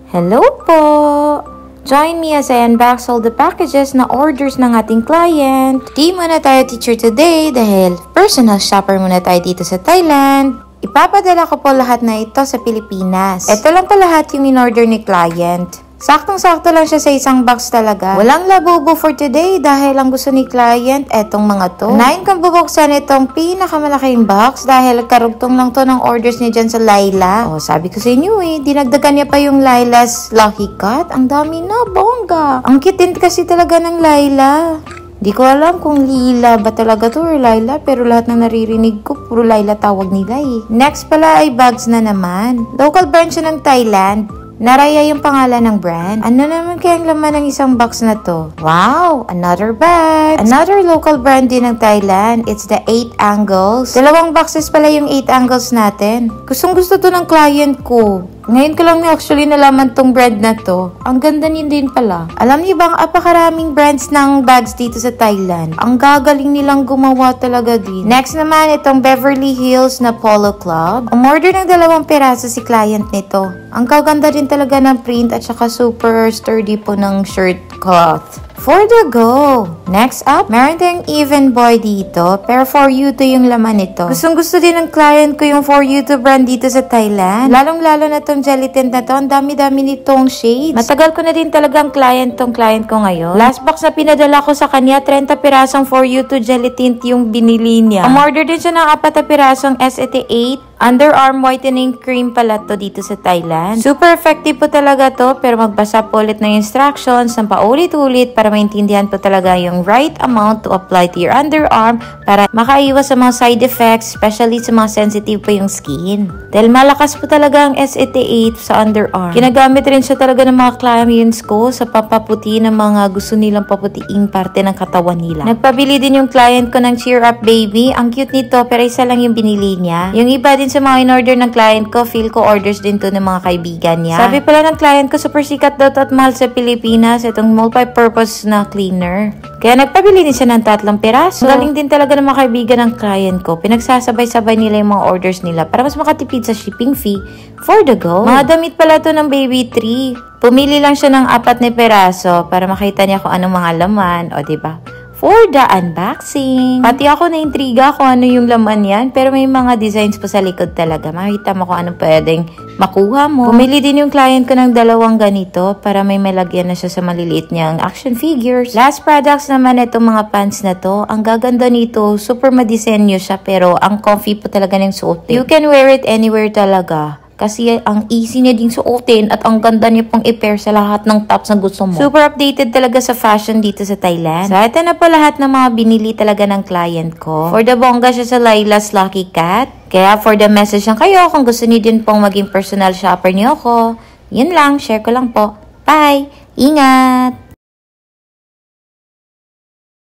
Hello po! Join me as I unbox all the packages na orders ng ating client. Di muna tayo teacher today dahil personal shopper muna tayo dito sa Thailand. Ipapadala ko po lahat na ito sa Pilipinas. Ito lang po lahat yung in-order ni client. Saktong-sakto lang siya sa isang box talaga. Walang labubo for today dahil ang gusto ni client etong mga to. Unahin kong bubuksan itong pinakamalaking box dahil karugtong lang to ng orders niya dyan sa Laila. Oh, sabi ko sa inyo dinagdagan niya pa yung Laila's Lucky Cut. Ang dami na, bongga. Ang cute din kasi talaga ng Laila. Di ko alam kung Lila ba talaga to or Laila, pero lahat na naririnig ko, puro Laila tawag nila Next pala ay bags na naman. Local brand siya ng Thailand. Naraya yung pangalan ng brand. Ano naman kayang laman ng isang box na to? Wow! Another bag! Another local brand din ng Thailand. It's the 8 Angles. Dalawang boxes pala yung 8 Angles natin. Gustong gusto to ng client ko. Ngayon ko lang actually nalaman tong brand na to. Ang ganda niya din pala. Alam niyo bang apakaraming brands ng bags dito sa Thailand? Ang gagaling nilang gumawa talaga din. Next naman itong Beverly Hills na Polo Club. Umorder ng 2 piraso si client nito. Ang gaganda din talaga ng print at saka super sturdy po ng shirt cloth. For the go! Next up, meron tayong Even Boy dito, pero For You To yung laman nito. Gustong gusto din ng client ko yung For You To brand dito sa Thailand. Lalong-lalo na tong jelly tint na to, ang dami-dami nitong shades. Matagal ko na din talagang client ko ngayon. Last box na pinadala ko sa kanya, 30 pirasong For You To jelly tint yung binili niya. Umorder din siya ng 4 pirasong SET8. Underarm whitening cream pala to dito sa Thailand. Super effective po talaga to, pero magbasa po ulit ng instructions ng paulit-ulit para maintindihan po talaga yung right amount to apply to your underarm para makaiwas sa mga side effects, especially sa mga sensitive po yung skin. Dahil malakas po talaga ang SET8 sa underarm. Ginagamit rin siya talaga ng mga clients ko sa papaputi ng mga gusto nilang paputiing parte ng katawan nila. Nagpabili din yung client ko ng Cheer Up Baby. Ang cute nito, pero isa lang yung binili niya. Yung iba din sa mga in-order ng client ko, feel ko orders din to ng mga kaibigan niya. Sabi pala ng client ko, super sikat daw to at mahal sa Pilipinas itong multi-purpose na cleaner. Kaya nagpabili din siya ng 3 piraso. Galing din talaga ng mga kaibigan ng client ko. Pinagsasabay-sabay nila yung mga orders nila para mas makatipid sa shipping fee. For the go. Mga damit pala to ng Baby 3. Pumili lang siya ng 4 na piraso para makita niya kung anong mga laman. O diba? For the unboxing. Pati ako na-intriga kung ano yung laman yan. Pero may mga designs po sa likod talaga. Makita mo kung anong pwedeng makuha mo. Pumili din yung client ko ng 2 ganito para may malagyan na siya sa maliliit niyang action figures. Last products naman itong mga pants na to. Ang gaganda nito, super madisenyo siya pero ang comfy po talaga ng suotin. You can wear it anywhere talaga. Kasi ang easy niya ding suotin at ang ganda niya pang i-pair sa lahat ng tops na gusto mo. Super updated talaga sa fashion dito sa Thailand. So, ito na po lahat ng mga binili talaga ng client ko. For the bongga siya sa Laila's Lucky Cat. Kaya for the message lang kayo kung gusto niyo din pong maging personal shopper niyo ako. Yun lang, share ko lang po. Bye! Ingat!